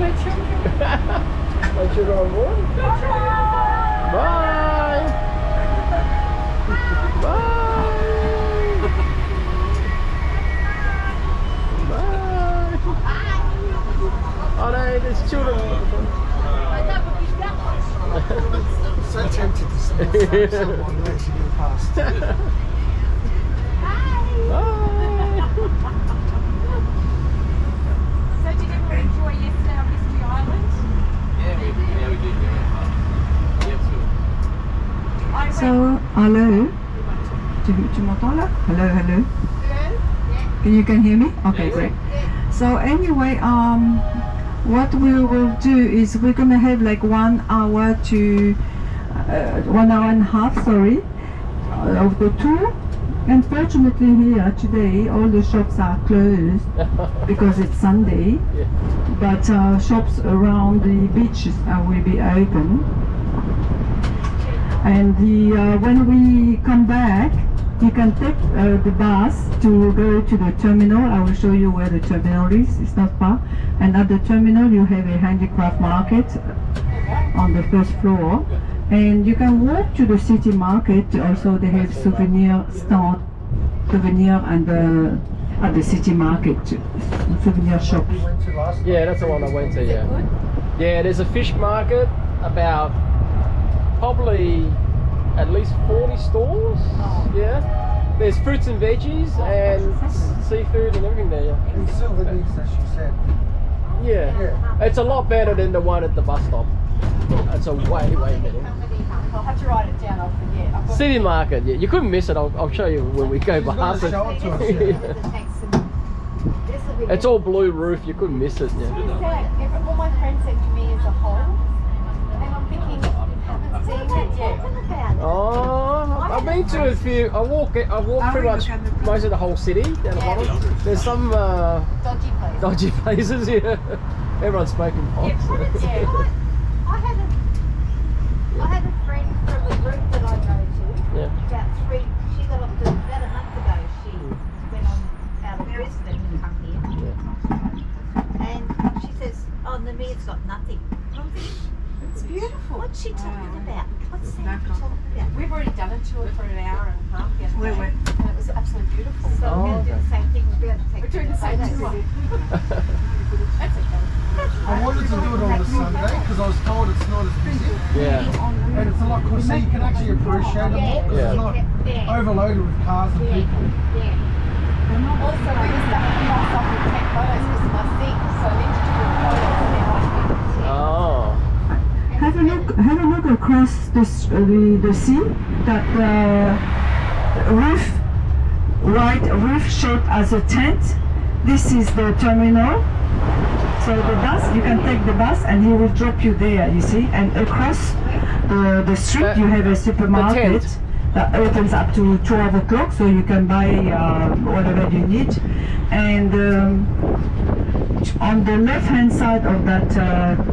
my children. My children on board. Bye. Bye. Bye. Oh no, there's children. So tempted to see someone actually go past. Bye. So did everyone enjoy yesterday on Mystery Island? Yeah, we did. Yeah, So, hello. Tu m'entends là? Hello, hello. You can hear me? Okay, great. So anyway, what we will do is we're gonna have like 1 hour to 1 hour and a half, sorry, of the tour. Unfortunately here today all the shops are closed because it's Sunday, Yeah. but shops around the beaches will be open. And when we come back, you can take the bus to go to the terminal. I will show you where the terminal is. It's not far. And at the terminal, you have a handicraft market on the first floor. And you can walk to the city market. Also, they have souvenir and at the city market, souvenir shops. We went to last Yeah, that's the one I went to. Yeah. Yeah, there's a fish market about probably at least 40 stalls. Yeah. There's fruits and veggies and seafood and everything there. Yeah. in souvenirs, as she said. Yeah. It's a lot better than the one at the bus stop. It's a way better. I'll have to write it down, I'll forget. I've got City market, yeah. You couldn't miss it. I'll show you when we go She's got past to it. show it to us. Yeah. It's all blue roof. You couldn't miss it. Yeah. all my friends said to me as a whole, and I'm thinking, haven't seen it yet. Oh, I've been to a few. I walk pretty much most of the whole city down the bottom. There's some Dodgy place. dodgy places here. Everyone's smoking pot. I had a friend from the group that I go to. Yeah. She got off about a month ago. She went on out of Brisbane to come here. And she says, oh, Noumea's got nothing. I'm thinking, It's beautiful. what's she talking about? What's that Back talking about? We've already done a tour for an hour and a half yesterday, Where? and it was absolutely beautiful. So we're going to do the same thing. We're going to take We're doing the same photos. tour. That's okay. I wanted to do it on a Sunday because I was told it's not as busy. Yeah. And it's a lot cooler, so you can actually appreciate it more because it's not overloaded with cars and people. Also, we just have to pass off and take photos because of my thing, so I need to do a photo now. Oh. Have a look across the sea. That roof shaped as a tent. This is the terminal. So the bus, you can take the bus and he will drop you there, you see. And across the street you have a supermarket that opens up to 12 o'clock, so you can buy whatever you need. And on the left-hand side of that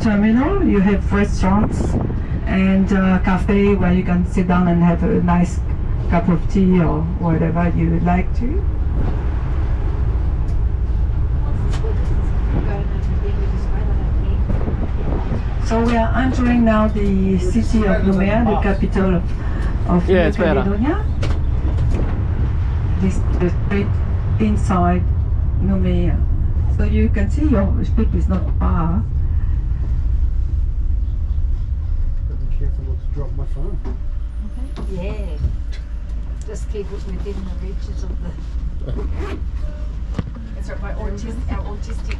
terminal, you have restaurants and cafe where you can sit down and have a nice cup of tea or whatever you would like to. So we are entering now the city of Noumea, the capital of Yeah, it's better. Caledonia. This the street inside Noumea. So you can see your ship is not far. But be careful not to drop my phone. Yeah. Just keep it within the reaches of the... It's right, our autistic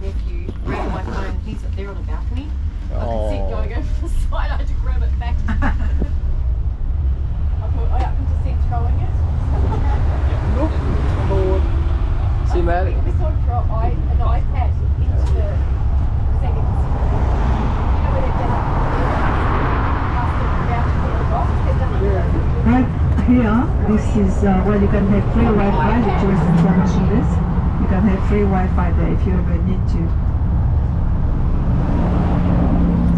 nephew grabbed my phone. He's up there on the balcony. I could see it going over the side. I had to grab it back. I happened to see throwing it. Look forward. See, Matt. We saw him throw an iPad into the settings. You know where they've done it? Right here, this is where you can have free Wi-Fi. The tourist information list. You can have free Wi-Fi there if you ever need to.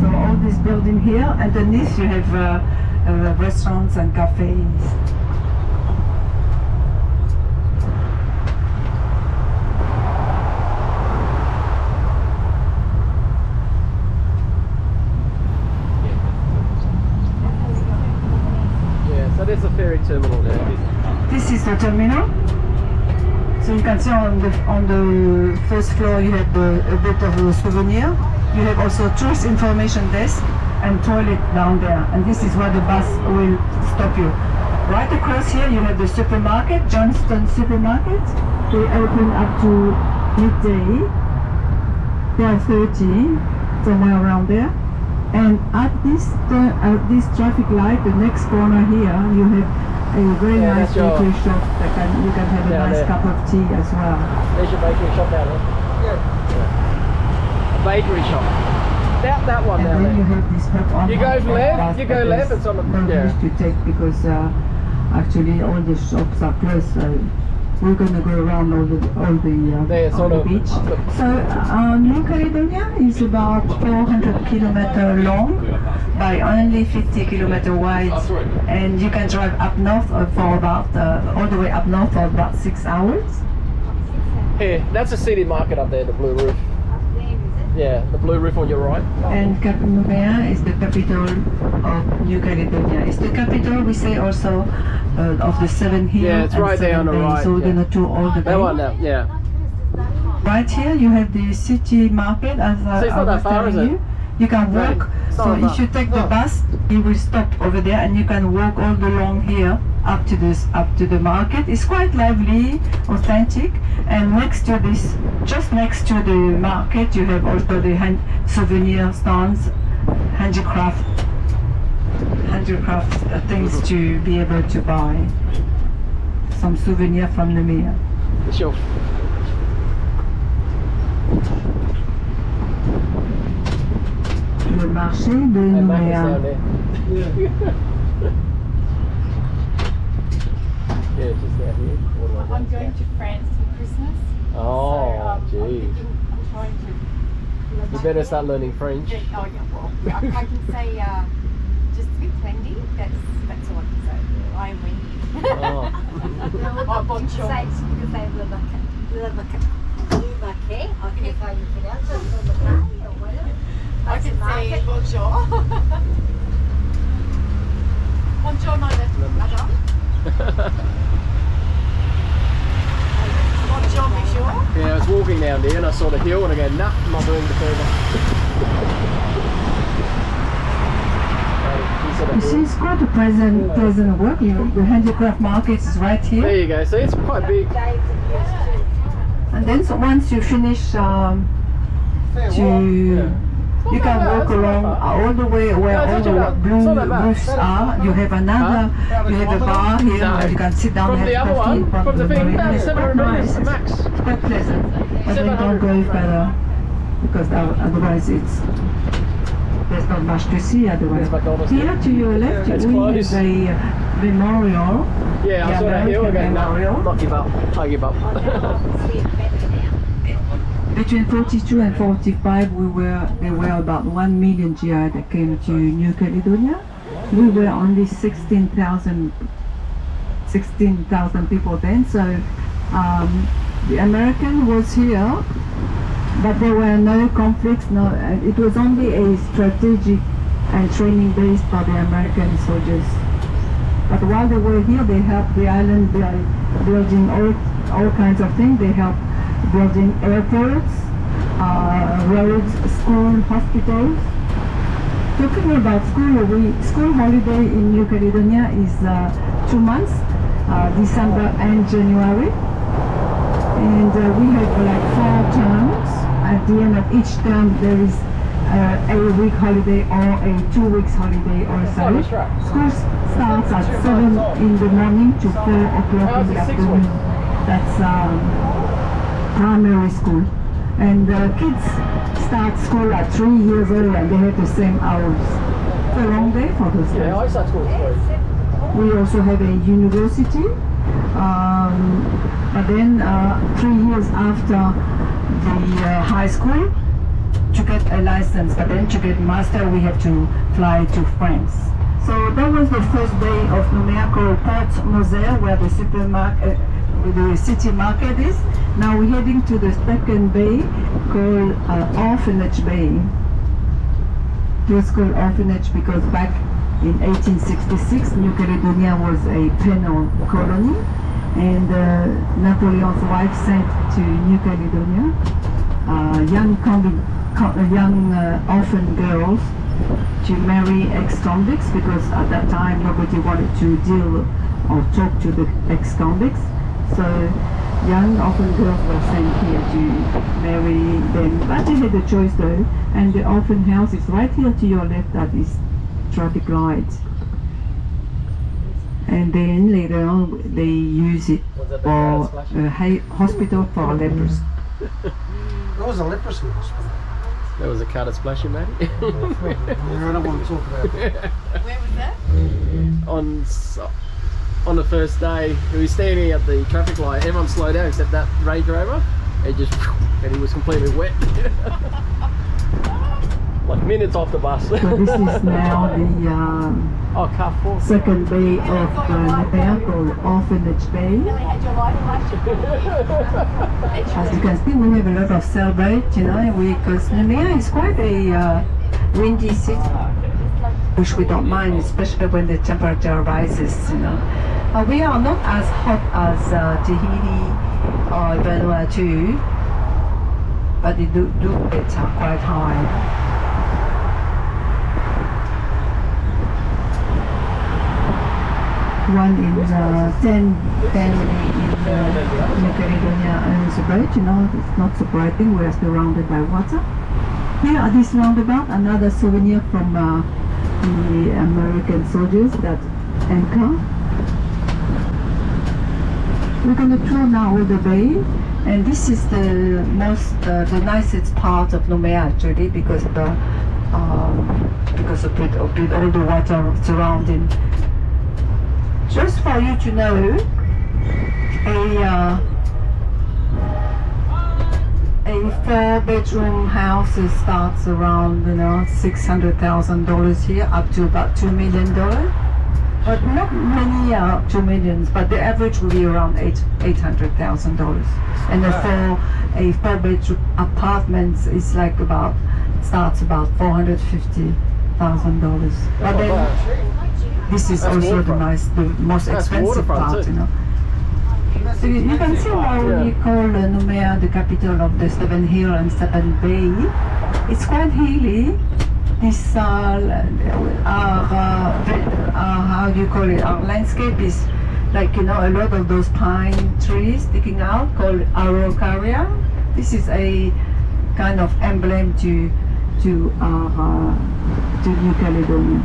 So all this building here, underneath you have restaurants and cafes. There's a ferry terminal there. This is the terminal. So you can see on the first floor you have a bit of a souvenir. You have also tourist information desk and toilet down there. And this is where the bus will stop you. Right across here you have the supermarket, Johnston Supermarket. They open up to midday. They are 30, somewhere around there. And at this traffic light, the next corner here, you have a very nice bakery shop that you can have a nice cup of tea as well. There's your bakery shop down there. Yeah. A bakery shop. That one and down then there. you have this hop on. You go left, you go left, it's on the used to take because actually all the shops are closed. So we're going to go around all the beach. So New Caledonia is about 400 kilometers long by only 50 kilometers wide, and you can drive up north for about all the way up north for about 6 hours. Here, that's a city market up there, the blue roof. Yeah, the blue roof on your right. And Noumea is the capital of New Caledonia. It's the capital, we say also, of the 7 hills. Yeah, it's right there on the right. So we're going to tour all the That one now, yeah. Right here you have the city market, as I was telling you. You can walk, so if you take the bus, you will stop over there and you can walk all along here up to the market. It's quite lively, authentic, and next to this, just next to the market, you have also the souvenir stands, handicraft things to be able to buy some souvenir from Noumea. Sure. Le marché de Noumea. Yeah, just out here. I'm going to France for Christmas. Oh, so, geez. I'm trying to. You better start learning French. Oh yeah, well, I can say just a bit Wendy. That's all I can say. I am Wendy. Oh. Oh, bonjour. Say it's because they live okay. I can if I pronounce it or whatever. I can say bonjour. Bonjour, madame. Bonjour, monsieur. Yeah, I was walking down there and I saw the hill and I go, nah, I'm not doing the further. You see, it's quite a pleasant work. The handicraft market is right here. There you go, see, it's quite big. And then so once you finish you can walk along all the way where all the blue roofs are. You have a bar here where you can sit down and have coffee. From the thing, it's quite nice. max. It's quite pleasant. But then don't go further because otherwise there's not much to see otherwise. Here to your left we have a memorial. Yeah, I saw that hill again. No, not give up. I give up. Between 42 and 45, there were about 1 million GI that came to New Caledonia. We were only 16,000 people then. So the American was here, but there were no conflicts. No, it was only a strategic and training base for the American soldiers. But while they were here, they helped the island by building all kinds of things. They helped building airports, roads, school, hospitals. Talking about school holiday in New Caledonia is 2 months, December and January. And we have like 4 terms. At the end of each term there is a week holiday or a 2 weeks holiday also. School starts at 7 in the morning to 4 o'clock in the afternoon. That's primary school. And kids start school at 3 years old and they have the same hours. It's a long day for those Yeah, I start school at 3. We also have a university. But then 3 years after the high school, to get a license, but then to get master we have to fly to France. So that was the first day of Noumea called Port Moselle, where the supermarket, the city market is. Now we're heading to the second bay called Orphanage Bay. It was called Orphanage because back in 1866, New Caledonia was a penal colony, and Napoleon's wife sent to New Caledonia young orphan girls to marry ex-convicts, because at that time nobody wanted to deal or talk to the ex-convicts. So young orphan girls were sent here to marry them. But they had a choice though, and the orphan house is right here to your left at this traffic light. And then later on they use it for a hospital for lepers. That was a leprosy hospital. There was a car that's splashing, Matty. I don't want to talk about it. Where was that? On the first day, he was standing at the traffic light. Everyone slowed down except that Range Rover. And he was completely wet. Like minutes off the bus. So this is now the car 4. second bay of Noumea, called Orphanage Bay. As you can see, we have a lot of celebrate, because Noumea is quite a windy city, which we don't mind, especially when the temperature rises, we are not as hot as Tahiti or Vanuatu, but they do get quite high. One in 10 family in New Caledonia owns a boat, it's not surprising, we are surrounded by water. Here at this roundabout, another souvenir from the American soldiers that anchor. We're going to tour now all the bay, and this is the the nicest part of Noumea actually, because of all the water surrounding. Just for you to know, a 4-bedroom house starts around $600,000 here, up to about $2 million. But not many are 2 millions, but the average will be around $800,000. And a 4-bedroom apartment is like starts about $450,000. But then this is That's also the most expensive part, So you can see why we call Noumea the capital of the 7 Hill and 7 Bay. It's quite hilly. This how do you call it? Our landscape is like a lot of those pine trees sticking out, called araucaria. This is a kind of emblem to New Caledonia.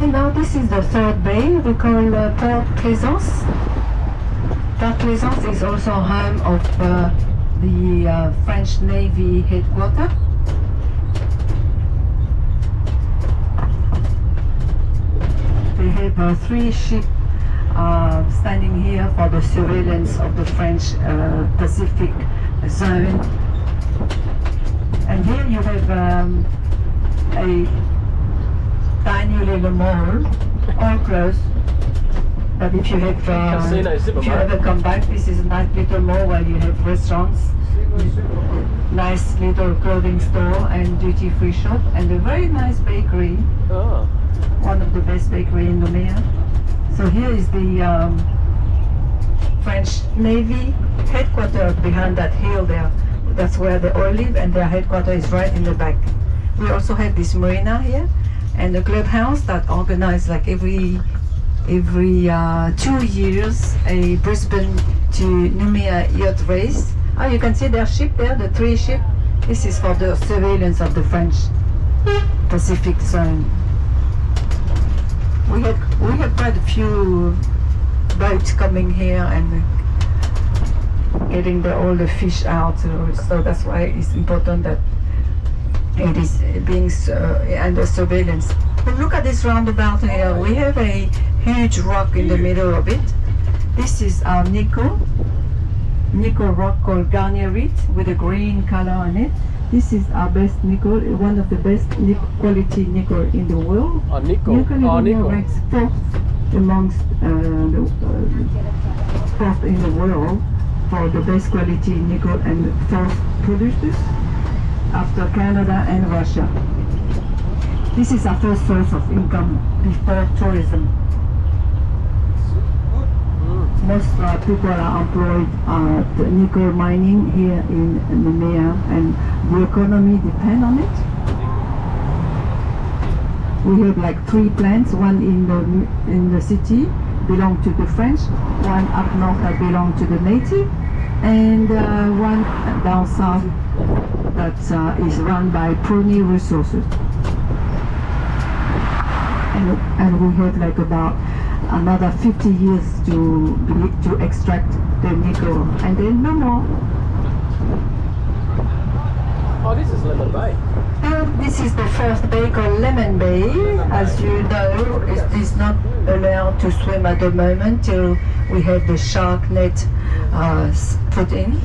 Now this is the third bay, we call Port Plaisance. Port Plaisance is also home of the French Navy headquarters. They have 3 ships standing here for the surveillance of the French Pacific zone. And here you have a tiny little mall, all closed. But if you have, if you ever come back, this is a nice little mall where you have restaurants, nice little clothing store and duty-free shop, and a very nice bakery. Oh. One of the best bakery in Noumea. So here is the French Navy headquarters behind that hill there. That's where they all live, and their headquarters is right in the back. We also have this marina here, and a clubhouse that organizes like every 2 years a Brisbane to Noumea yacht race. Oh, you can see their ship there, the 3 ships. This is for the surveillance of the French Pacific zone. We have quite a few boats coming here and getting all the fish out, so that's why it's important that it is being under surveillance. But look at this roundabout here. We have a huge rock in the middle of it. This is our Nico. nickel rock called garnierite with a green color on it. This is our best nickel, one of the best quality nickel in the world. Oh, nickel. New Oh, Caledonia nickel. ranks fourth amongst fourth in the world for the best quality nickel and fourth producers after Canada and Russia. This is our first source of income before tourism. Most people are employed at nickel mining here in Noumea, and the economy depends on it. We have like 3 plants, one in the city belong to the French, one up north that belong to the native, and one down south that is run by Prony Resources. And we have like about another 50 years to extract the nickel, and then no more. Oh, this is Lemon Bay. This is the first bay called Lemon Bay. As you know, it is not allowed to swim at the moment till we have the shark net put in.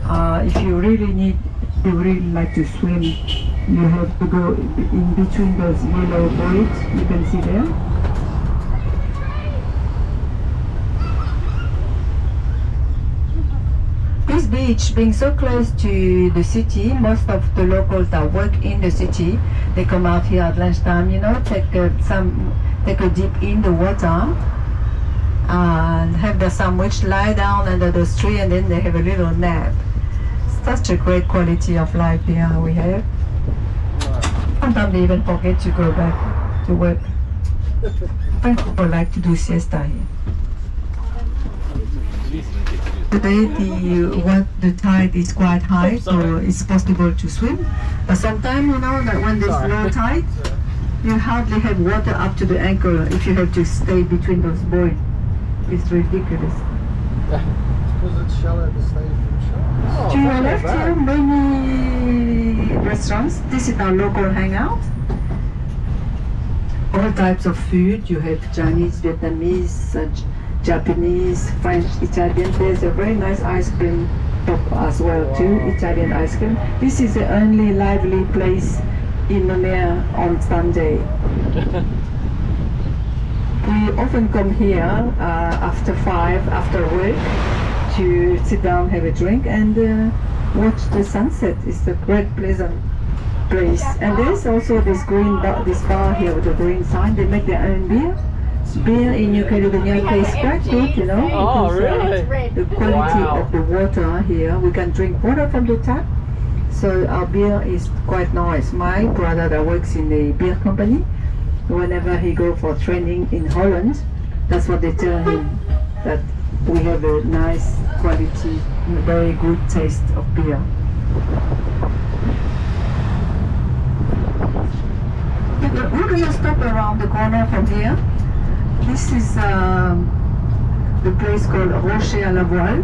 If you really like to swim, you have to go in between those yellow buoys you can see there. This beach being so close to the city, most of the locals that work in the city, they come out here at lunchtime, you know, take a dip in the water and have their sandwich, lie down under the tree, and then they have a little nap. Such a great quality of life here we have. Sometimes they even forget to go back to work. French people like to do siesta here. Today the tide is quite high, so it's possible to swim. But sometimes, you know, that when there's low tide, you hardly have water up to the ankle if you have to stay between those buoys. It's ridiculous. Because it's shallow to stay from sharks. To your left here, many restaurants. This is our local hangout. All types of food. You have Chinese, Vietnamese, Japanese, French, Italian. There's a very nice ice cream shop as well too, Italian ice cream. This is the only lively place in Noumea on Sunday. We often come here after 5, after work, to sit down, have a drink, and watch the sunset. It's a great, pleasant place. And there's also this this bar here with a green sign. They make their own beer. Beer in New Caledonia tastes quite good, you know. Oh, really? The quality of the water here, we can drink water from the tap. So our beer is quite nice. My brother that works in a beer company, whenever he go for training in Holland, that's what they tell him, that we have a nice quality, very good taste of beer. We're going to stop around the corner from here. This is the place called Rocher à la Voile,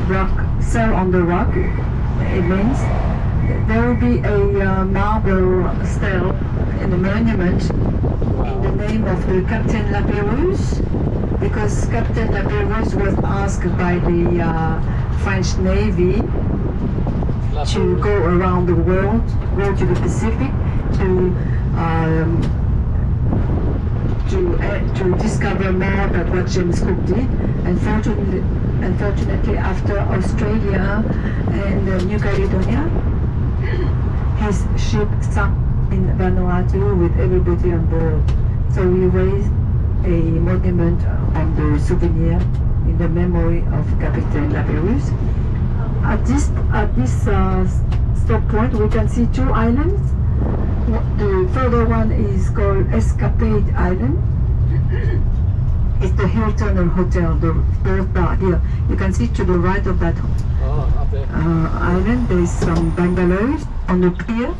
rock, sail on the rock. It means there will be a marble stele in the monument in the name of the Captain Lapérouse, because Captain Lapérouse was asked by the French Navy to go around the world, go to the Pacific, to discover more about what James Cook did. Unfortunately, after Australia and New Caledonia, his ship sank in Vanuatu with everybody on board. So we raised a monument on the souvenir in the memory of Captain Lapérouse. At this stop point, we can see 2 islands. The further one is called Escapade Island. It's the Hilton Hotel, the fourth bar here. You can see to the right of that island, there is some bungalows on the pier.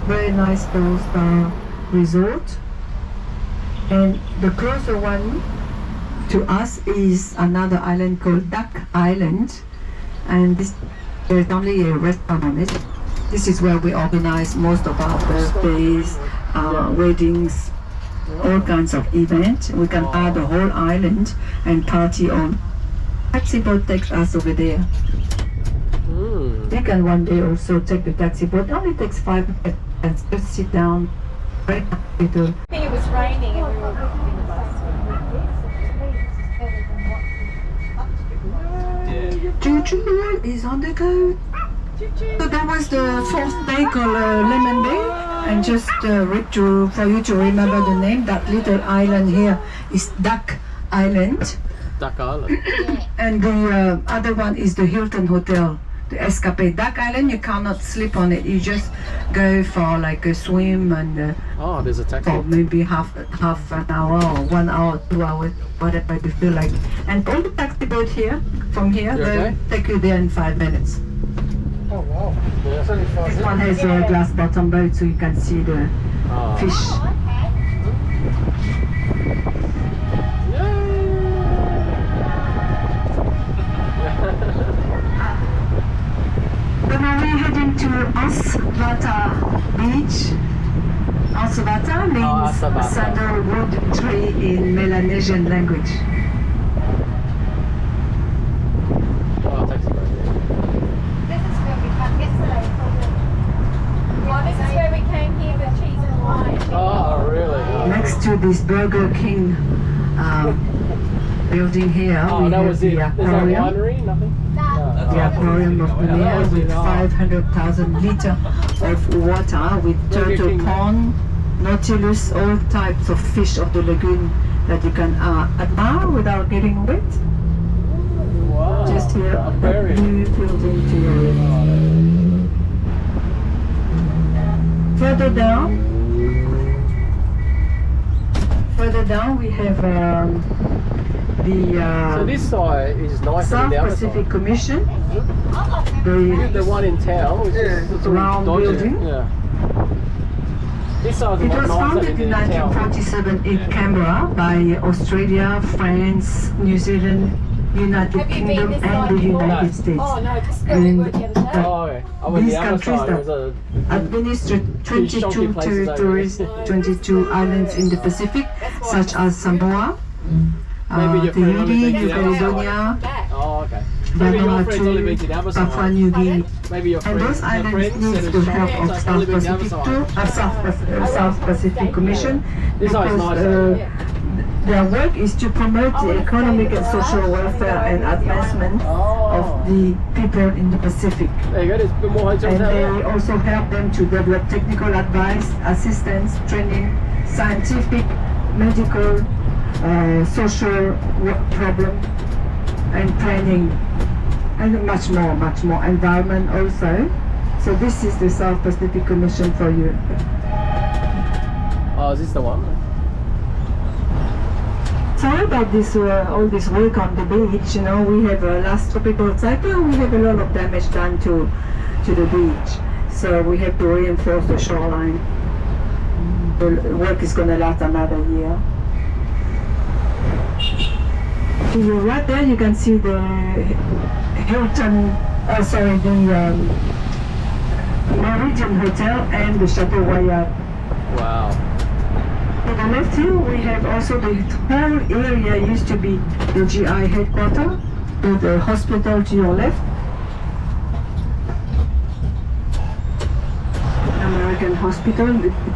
Very nice 4-star resort. And the closer one to us is another island called Duck Island. And there's only a restaurant on it. This is where we organize most of our birthdays, weddings, all kinds of events. We can buy the whole island and party on taxi boat takes us over there. You can one day also take the taxi boat. It only takes 5 minutes and just sit down. Right little. I think it was raining and we were in the bus. Tchou Tchou is on the go. So that was the fourth bay called Lemon Bay. And just for you to remember the name, that little island here is Duck Island. Duck Island. And the other one is the Hilton Hotel, the Escape. Duck Island, you cannot sleep on it. You just go for like a swim and Oh, there's a taxi. for maybe half an hour or 1 hour, 2 hours, whatever you feel like. And all the taxi boat here, from here, You they'll okay? take you there in 5 minutes. Oh wow. Yeah. It's only 5 This one minutes. has a glass bottom boat so you can see the Oh. fish. So now we're heading to Osvata Beach. Osvata means Osvata. sandalwood tree in Melanesian language. Oh, taxi boat. This is where we come yesterday. Well, this is where we came here for cheese and wine. Oh, really? Oh. Next to this Burger King building here, Oh, we that have was it. the There's no aquarium. winery, nothing? The aquarium of Noumea with 500,000 liters of water with Burger turtle King. pond, nautilus, all types of fish of the lagoon that you can admire without getting wet. Wow. Just here, a Aquarium. new building to your left. Further down we have So the this side is nicer than South the other Pacific side. Commission. The one in town, which is it's all Round dodgy. building. Yeah. This side's a It lot was nicer founded than in the town. 1947 in Canberra by Australia, France, New Zealand, United Have you been Kingdom this and side the before? United States. Oh no, just where we were the other day. Oh, okay. I went These the other countries side. that- It was a Administered Pretty shocking 22 places over territories, there. 22 islands in the Pacific, such as Samoa, Maybe your friend only Tahiti, been to New the other side. Caledonia, Oh, okay. Maybe your friend's only been to the other Papua side. New Guinea. Maybe your And friend, those her islands friend need said the it's help shocking, of so it's South only been the other Pacific side. South Pacific Commission This side's because nicer. their work is to promote the economic and social welfare and advancement of the people in the Pacific. There you go, there's a bit more hotels And down they there. also help them to develop technical advice, assistance, training, scientific, medical, social problem, and planning, and much more, environment also. So this is the South Pacific Commission for you. Oh, is this the one? Sorry about this, all this work on the beach. You know, we have last tropical cyclone. We have a lot of damage done to the beach. So we have to reinforce the shoreline. The work is going to last another year. To your right there, you can see the Hilton. The Meridian Hotel and the Chateau Royal. Wow. To the left here, we have also the whole area used to be the GI headquarters, with the hospital to your left. American hospital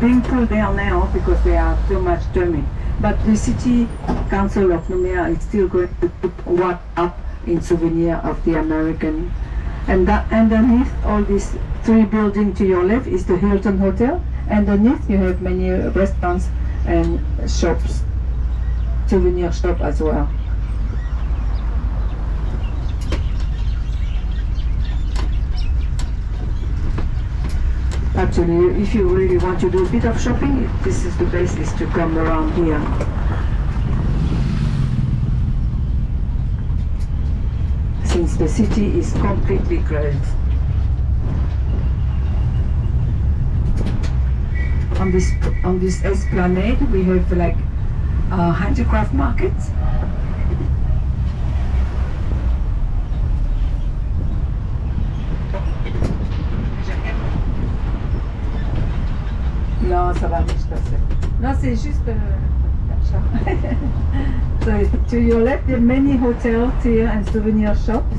being pulled down now because they are too much termite. But the city council of Noumea is still going to put one up in souvenir of the American. And that underneath all these 3 buildings to your left is the Hilton Hotel. Underneath you have many restaurants and shops, souvenir shop as well. Actually, if you really want to do a bit of shopping, this is the place is to come around here. Since the city is completely closed. On this esplanade, we have like handicraft markets. Non, ça va, je passe. Non, c'est juste So to your left, there are many hotels here and souvenir shops.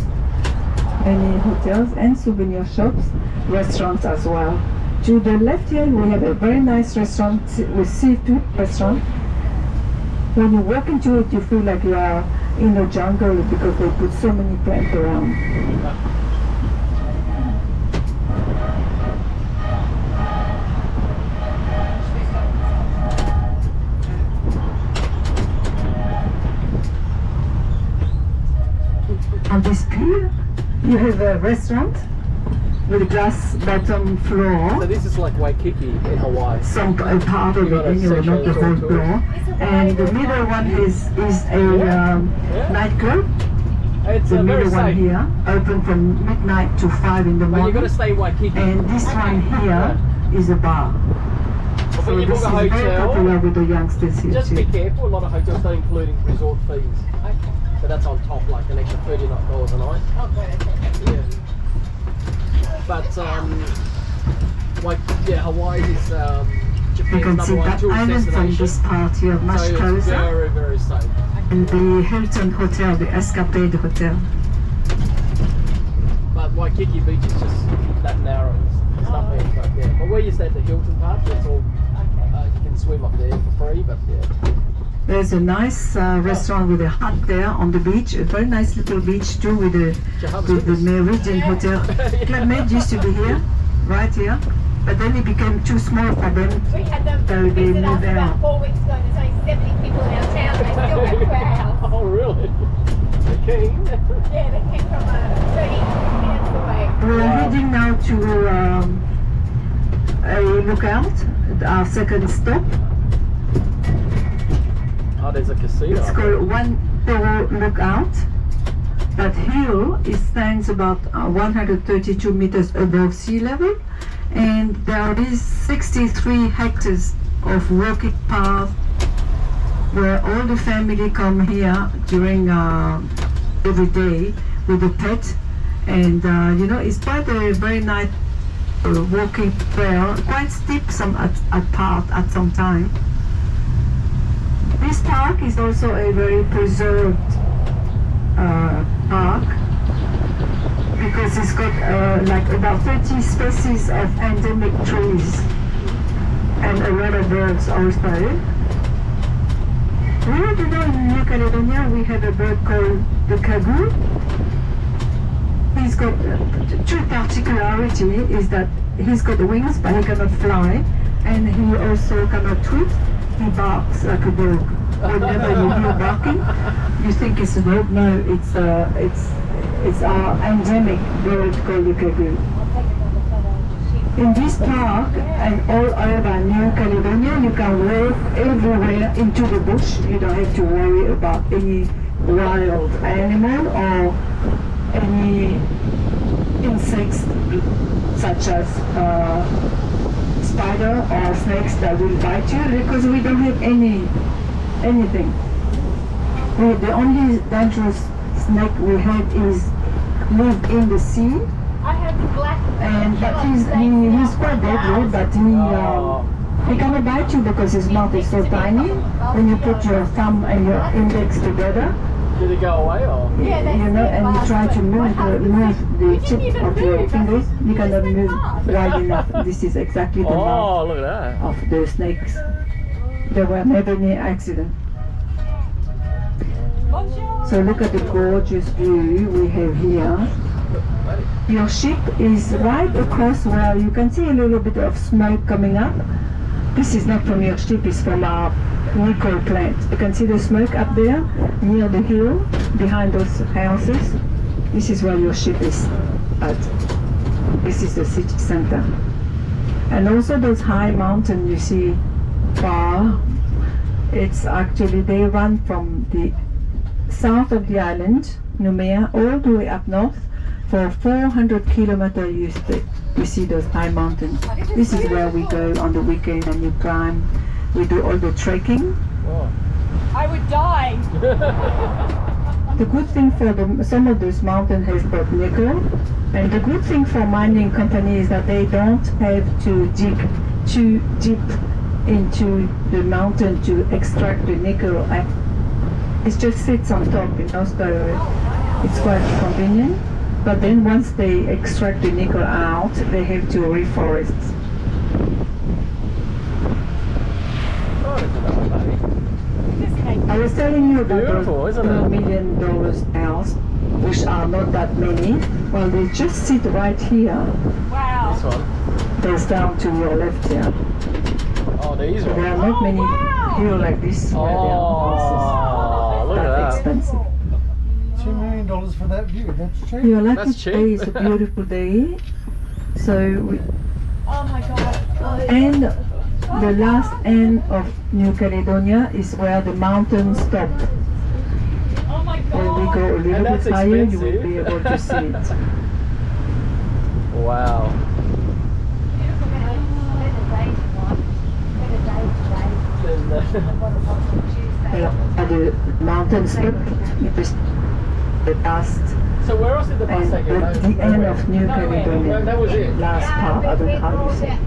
Many hotels and souvenir shops, restaurants as well. To the left here, we have a very nice restaurant with seafood restaurant. When you walk into it, you feel like you are in a jungle because they put so many plants around. On this pier, you have a restaurant with a glass bottom floor. So this is like Waikiki in Hawaii. Some part of it anyway, not the whole floor. And the middle one is a nightclub. It's The very middle one safe. here, open from midnight to 5 in the But you got morning. to stay Waikiki. And this one here is a bar. But So when you this book is a very popular hotel, with the youngsters here just be too. careful. A lot of hotels don't include resort fees. Okay. So that's on top, like an extra $39 a night. Oh, good. Okay. Yeah. But Hawaii is You Japan's can number see one that tourist island from destination. this part here, much So it's closer. very, very safe. And the Hilton Hotel, the Escapade Hotel. But Waikiki Beach is just that narrow. There's nothing. But yeah. But where you stay at the Hilton part, it's all you can swim up there for free. But yeah. There's a nice restaurant with a hut there on the beach, a very nice little beach too with the Meridian Hotel. Club Med used to be here, right here, but then it became too small for them. We had them So they visit us moved about out. 4 weeks ago and there's only 70 people in our town and they still went to our house. Oh really? Okay. Yeah, they came from 30 minutes away. We're heading now to a lookout, our second stop. Oh, there's a casino. It's called One Toro Lookout. That hill stands about 132 meters above sea level, and there is 63 hectares of walking path where all the family come here during every day with a pet, and it's quite a very nice walking trail, quite steep some at part at some time. This park is also a very preserved park because it's got like about 30 species of endemic trees and a lot of birds also. In New Caledonia we have a bird called the kagoo. He's got two particularity is that he's got wings but he cannot fly, and he also cannot tweet. He barks like a dog. Whenever you hear barking, you think it's a dog. No, it's our endemic bird called the kagoo. In this park and all over New Caledonia, you can walk everywhere into the bush. You don't have to worry about any wild animal or any insects such as spider or snakes that will bite you, because we don't have anything. The only dangerous snake we have is live in the sea, I have black but he's quite deadly, but he cannot bite you because his mouth is so tiny. When you put your thumb and your index together, Did it go away or? and you try to move the tip of your fingers, you cannot move wide enough. This is exactly the mouth Oh, look at that. of the snakes. There were never any accident. So look at the gorgeous view we have here. Your ship is right across where you can see a little bit of smoke coming up. This is not from your ship, it's from our nickel plant. You can see the smoke up there near the hill behind those houses. This is where your ship is at. This is the city center. And also those high mountains you see far, it's actually, they run from the south of the island, Noumea, all the way up north. For 400 kilometers you see those high mountains. This is where we go on the weekend and you climb. We do all the trekking. Oh. I would die. The good thing for some of those mountains has got nickel, and the good thing for mining companies is that they don't have to dig too deep into the mountain to extract the nickel. It just sits on top, so it's quite convenient. But then once they extract the nickel out, they have to reforest. I was telling you about Beautiful, those isn't it? $2 million house, which are not that many. Well, they just sit right here. Wow. This one. There's down to your left here. Oh, these There ones. are not many here like this where there are Oh, look houses at that that. expensive. $2 million for that view. That's cheap. You're lucky That's cheap. today is a beautiful day. So we, Oh my God. and the last end of New Caledonia is where the mountains stop. Oh my God. When we go a little that's bit higher, you will expensive. be able to see it. Wow. The mountain stop is the last So where else did the bus and take you? at the end of New Caledonia. That was it. Last part, I don't know how you say.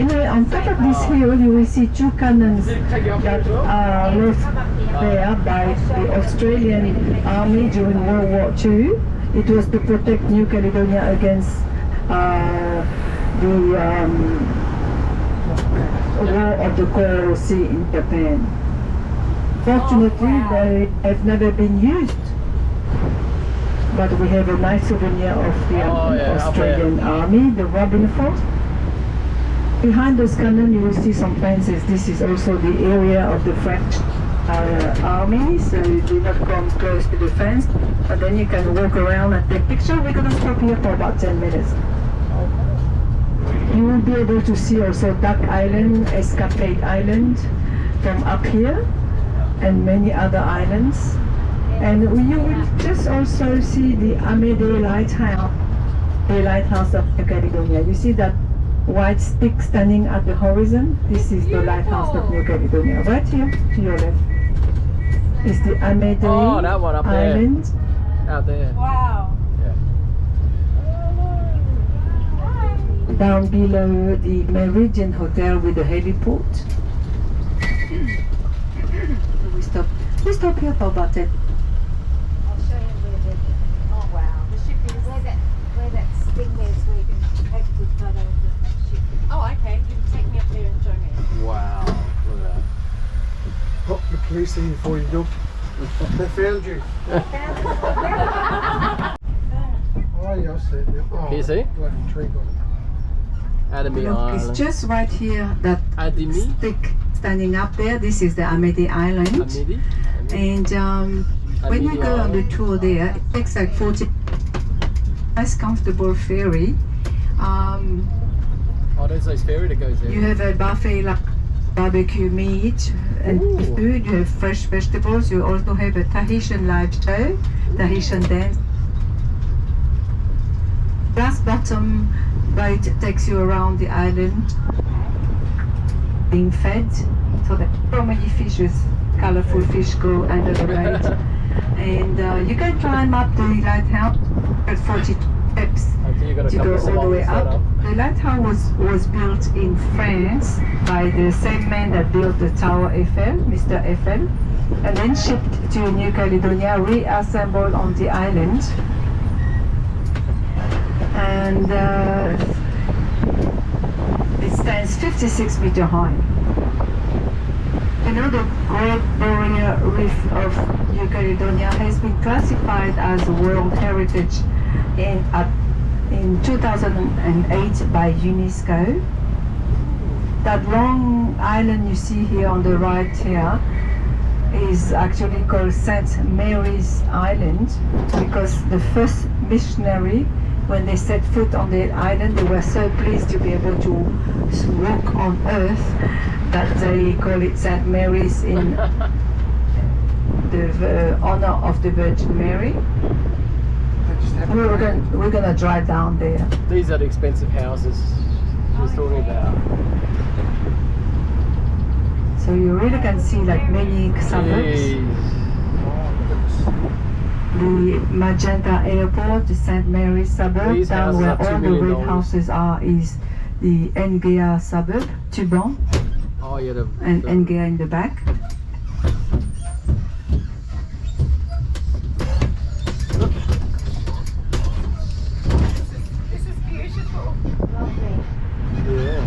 Anyway, on top of this hill, you will see two cannons Did it take you up there that as well? are left there by the Australian Army during World War II. It was to protect New Caledonia against the War of the Coral Sea in Japan. Fortunately, they have never been used. But we have a nice souvenir of the Australian Army, the Robin Fort. Behind those cannons, you will see some fences. This is also the area of the French Army, so you do not come close to the fence. But then you can walk around and take pictures. We're going to stop here for about 10 minutes. You will be able to see also Duck Island, Escapade Island from up here, and many other islands. And you will just also see the Amédée Lighthouse, the lighthouse of New Caledonia. You see that white stick standing at the horizon? This is the lighthouse of New Caledonia. Right here to your left is the Amédée that one up there. Island. Out there. Wow. Down below the Meridian Hotel with the heliport. We stop here for about 10. I'll show you where the. Oh wow. The ship is. Where that thing is, where you can take a good photo of the ship. Oh, okay. You can take me up there and show me. Wow. Look at that. Pop the police in for you, Doug. They found you. Oh, yeah, I see it now. Oh, Can you see? bloody tree got it. Adamy Look, Island. it's just right here, that Adamy? stick standing up there. This is the Amédée Island. Amédée? And when you go on the tour there, it takes like 40 nice comfortable ferry. Oh, there's those ferry that goes there. You have a buffet like barbecue meat and Ooh. food. You have fresh vegetables. You also have a Tahitian live show, Tahitian dance. Glass bottom boat takes you around the island, being fed. So that so many fishes, colorful fish go under the boat. And you can climb up the lighthouse at 42 steps Until you got a to couple go of all the way salons set up. The lighthouse was built in France by the same man that built the Tower Eiffel, Mr. Eiffel, and then shipped to New Caledonia, reassembled on the island. And it stands 56 meters high. You know, the Great Barrier Reef of New Caledonia has been classified as a World Heritage in 2008 by UNESCO. That long island you see here on the right here is actually called St. Mary's Island because the first missionary, when they set foot on the island, they were so pleased to be able to walk on earth that they call it St. Mary's in the honor of the Virgin Mary. They just have We're gonna drive down there. These are the expensive houses she was talking about. So you really can see like many suburbs. Jeez. The Magenta Airport, the St. Mary's suburb, These down houses where are $2 all the million. red houses are is the Ngea suburb, Tuban. Oh yeah, and Engea in the back. This is beautiful. Lovely. yeah.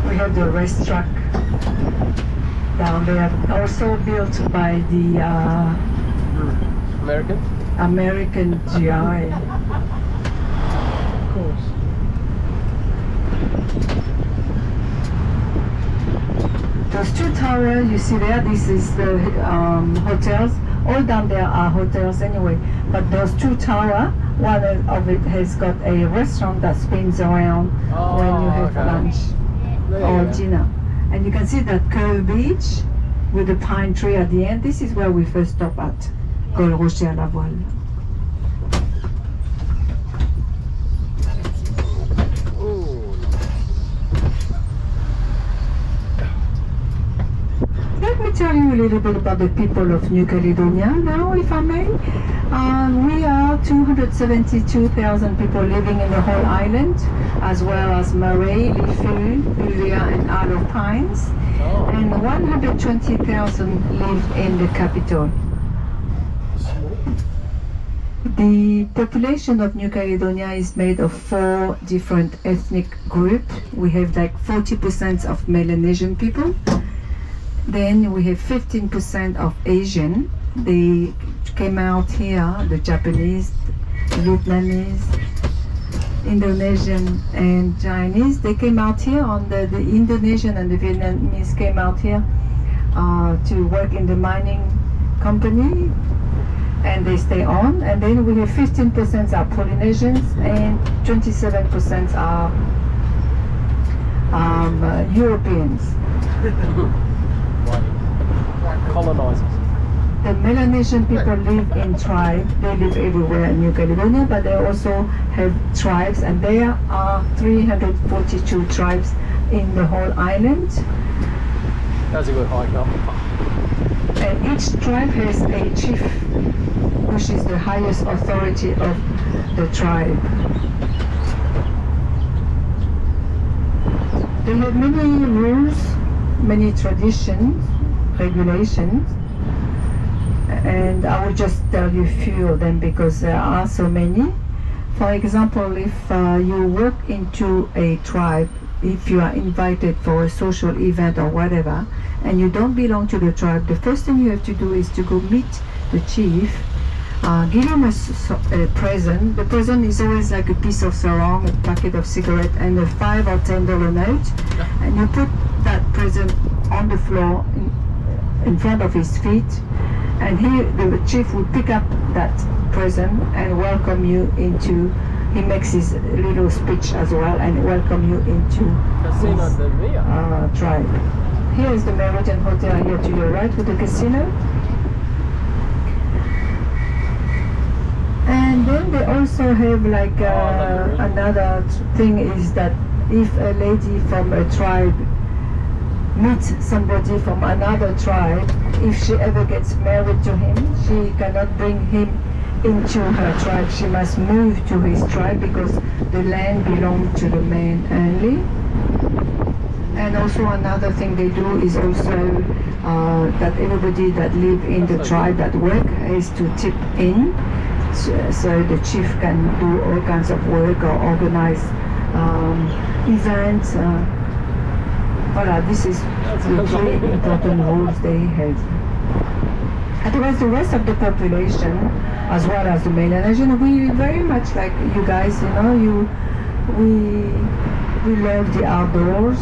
We have the race track down there, also built by the American. American GI. Of course. Those two towers you see there, this is the hotels. All down there are hotels anyway, but those two towers, one of it has got a restaurant that spins around when you have okay. lunch There you or go. dinner. And you can see that curved beach with the pine tree at the end. This is where we first stopped at, Col Rocher à la Voile. Ooh. Let me tell you a little bit about the people of New Caledonia now, if I may. We are 272,000 people living in the whole island, as well as Murray, Lifu, Ulia, and Isle of Pines. Oh. And 120,000 live in the capital. The population of New Caledonia is made of 4 different ethnic groups. We have like 40% of Melanesian people. Then we have 15% of Asian. They came out here, the Japanese, Vietnamese, Indonesian and Chinese. They came out here on the Indonesian and the Vietnamese came out here to work in the mining company, and they stay on. And then we have 15% are Polynesians and 27% are Europeans. Colonizers. The Melanesian people live in tribes. They live everywhere in New Caledonia, but they also have tribes, and there are 342 tribes in the whole island. That's a good hike up. And each tribe has a chief, which is the highest authority of the tribe. They have many rules, many traditions, regulations, and I will just tell you a few of them because there are so many. For example, if you walk into a tribe, if you are invited for a social event or whatever, and you don't belong to the tribe, the first thing you have to do is to go meet the chief, give him a present. The present is always like a piece of sarong, a packet of cigarette, and a $5 or $10 note, and you put that present on the floor in front of his feet, and the chief will pick up that present and welcome you into. He makes his little speech as well and welcome you into Casino his Noumea. tribe. Here is the Meridian Hotel here to your right with the casino. And then they also have like another thing is that if a lady from a tribe meets somebody from another tribe, if she ever gets married to him, she cannot bring him into her tribe. She must move to his tribe because the land belongs to the man only. And also another thing they do is also that everybody that live in the tribe that work has to tip in, so the chief can do all kinds of work or organize events. Voilà, this is the 3 important rules they have. Otherwise, the rest of the population, as well as the Melanesian, we very much like you guys, you know, we love the outdoors.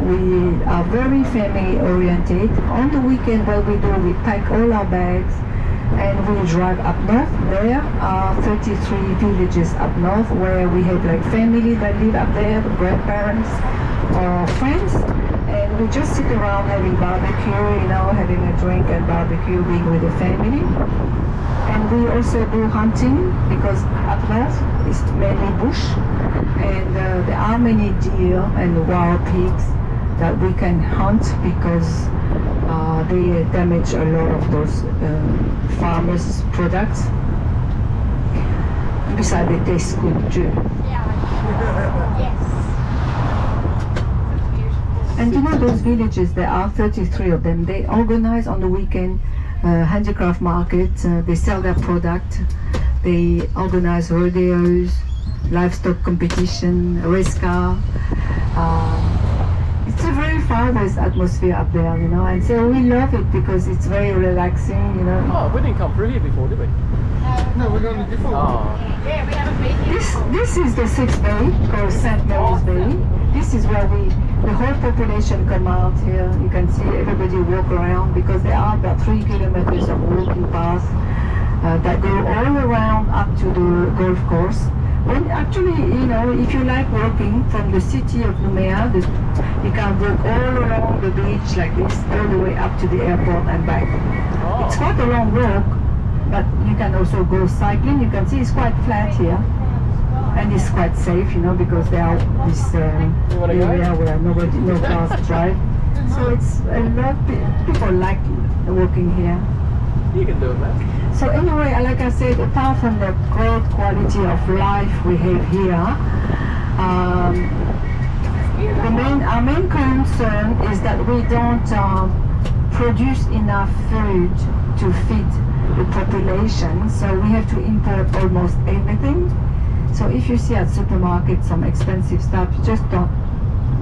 We are very family oriented. On the weekend, what we do, we pack all our bags and we drive up north. There are 33 villages up north where we have like family that live up there, grandparents or friends. And we just sit around having barbecue, you know, having a drink and barbecue, being with the family. And we also do hunting because up north is mainly bush, and there are many deer and wild pigs that we can hunt because they damage a lot of those farmers' products. Besides, they taste good too. And you know those villages, there are 33 of them, they organize on the weekend handicraft markets, they sell their product, they organize rodeos, livestock competition, race car. It's a very far-west atmosphere up there, you know, and so we love it because it's very relaxing, you know. Oh, we didn't come through here before, did we? No, we're going to different. Oh. Yeah, we haven't been here. This is the sixth bay, called St. Mary's Bay. This is where the whole population come out here. You can see everybody walk around because there are about 3 kilometers of walking paths that go all around up to the golf course. When actually, you know, if you like walking from the city of Noumea, you can walk all along the beach like this, all the way up to the airport and back. Oh. It's quite a long walk, but you can also go cycling. You can see it's quite flat here. And it's quite safe, you know, because there are this area where no cars drive. So it's a lot of people like walking here. You can do it, man. So anyway, like I said, apart from the great quality of life we have here, our main concern is that we don't produce enough food to feed the population. So we have to import almost everything. So if you see at supermarket some expensive stuff, just don't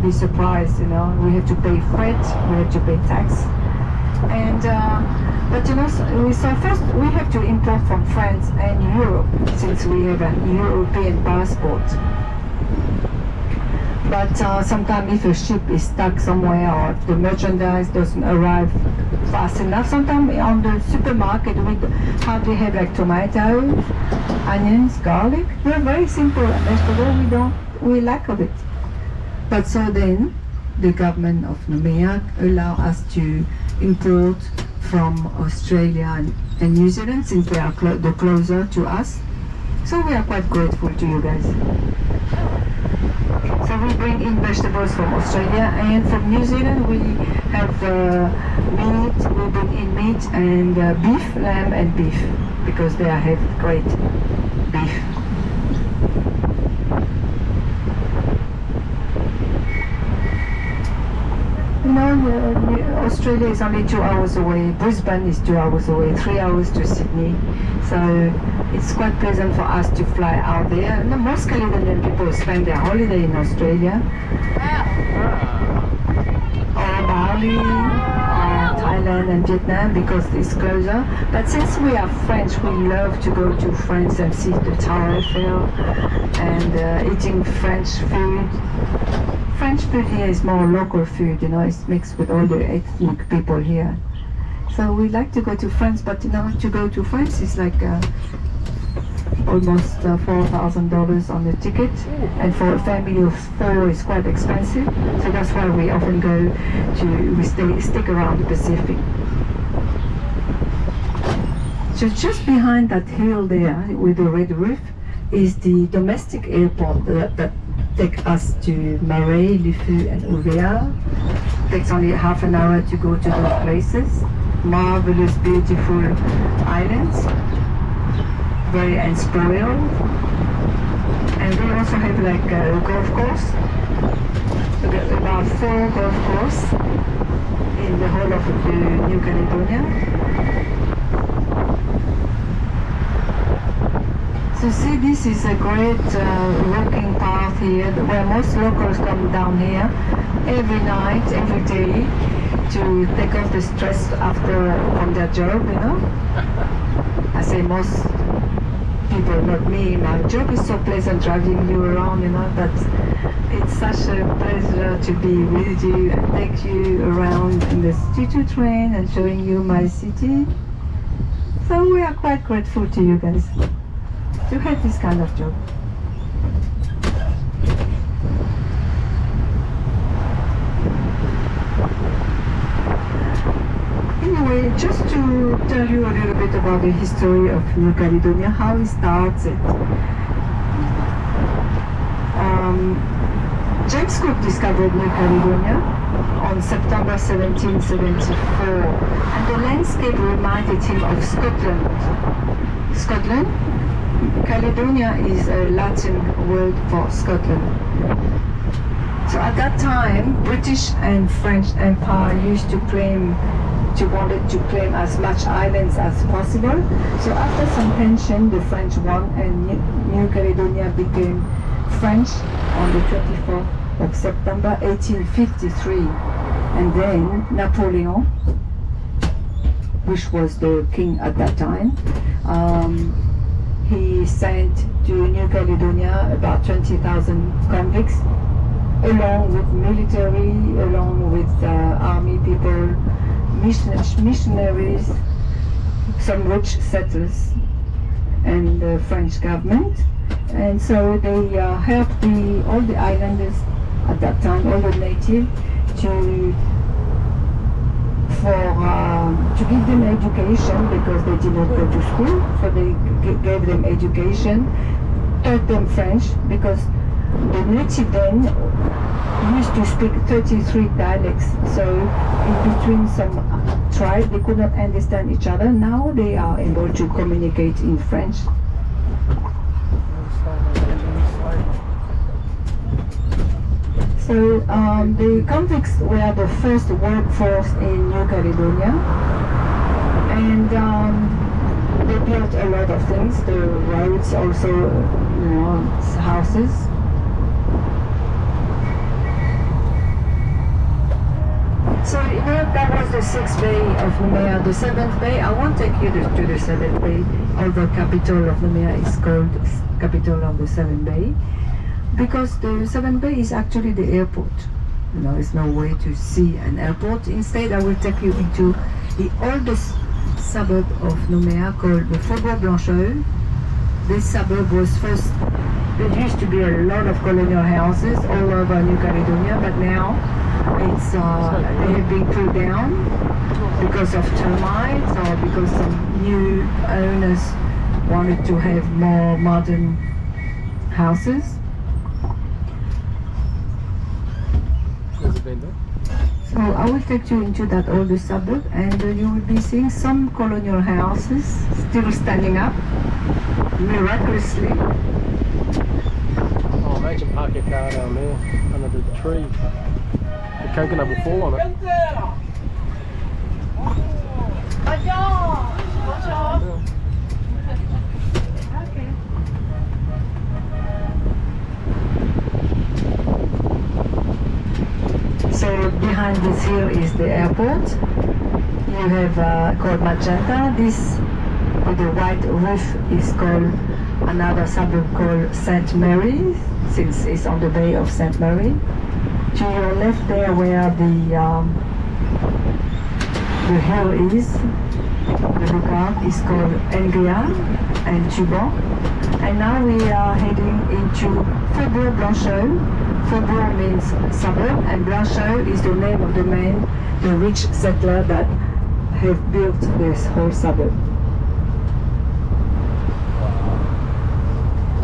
be surprised, you know. We have to pay freight, we have to pay tax. And but you know, so first we have to import from France and Europe, since we have a European passport. But sometimes if a ship is stuck somewhere or the merchandise doesn't arrive fast enough, sometimes on the supermarket we hardly have like tomatoes, onions, garlic. They're very simple vegetables, we lack of it. But so then the government of Noumea allow us to import from Australia and New Zealand, since they are closer to us. So we are quite grateful to you guys. So we bring in vegetables from Australia, and from New Zealand we have meat, we bring in meat and beef, lamb and beef, because they have great beef. You know, Australia is only 2 hours away, Brisbane is 2 hours away, 3 hours to Sydney. So it's quite pleasant for us to fly out there. No, most Caledonian people spend their holiday in Australia. Or Bali, or Thailand and Vietnam, because it's closer. But since we are French, we love to go to France and see the Tower Eiffel and eating French food. French food here is more local food, you know, it's mixed with all the ethnic people here. So we like to go to France, but you know, to go to France is like almost $4,000 on the ticket, and for a family of 4 it's quite expensive. So that's why we often stick around the Pacific. So just behind that hill there with the red roof is the domestic airport that take us to Marais, Lifeu and Noumea. Takes only half an hour to go to those places. Marvelous, beautiful islands, very unspoiled. And we also have like a golf course, about 4 golf courses in the whole of New Caledonia. So see, this is a great walking path here, where most locals come down here every night, every day, to take off the stress from their job, you know. I say most people, not me. My job is so pleasant driving you around, you know, but it's such a pleasure to be with you and take you around in the Tchou Tchou train and showing you my city. So we are quite grateful to you guys to have this kind of job. Anyway, just to tell you a little bit about the history of New Caledonia, how it started. James Cook discovered New Caledonia on September 1774, and the landscape reminded him of Scotland. Scotland? Caledonia is a Latin word for Scotland. So at that time, British and French Empire used to wanted to claim as much islands as possible. So after some tension, the French won and New Caledonia became French on the 24th of September 1853. And then Napoleon, which was the king at that time, he sent to New Caledonia about 20,000 convicts, along with military, along with army people, missionaries, some rich settlers, and the French government. And so they helped all the islanders at that time, all the natives, to give them education, because they did not go to school. So they gave them education, taught them French, because the native then used to speak 33 dialects. So in between some tribes, they could not understand each other. Now they are able to communicate in French. So the convicts were the first workforce in New Caledonia, and they built a lot of things, the roads, also, houses. So that was the 6th bay of Noumea. The 7th bay, I won't take you to the 7th bay, although capital of Noumea is called capital of the 7th bay, because the 7th bay is actually the airport. There's no way to see an airport. Instead, I will take you into the oldest suburb of Noumea, called the Faubourg Blancheux. This suburb was first, there used to be a lot of colonial houses all over New Caledonia, but now they have been pulled down because of termites, or because some new owners wanted to have more modern houses. So I will take you into that older suburb, and you will be seeing some colonial houses still standing up, miraculously. Oh, imagine park your car down there under the tree. The coconut will fall on it. So behind this here is the airport. You have called Magenta. This with the white roof is called another suburb called St. Mary, since it's on the bay of St. Mary. To your left there, where the hill is, the lookout, is called Engria and Tuban. And now we are heading into Faubourg Blancheux. Faubourg means suburb, and Blancheux is the name of the man, the rich settler that have built this whole suburb.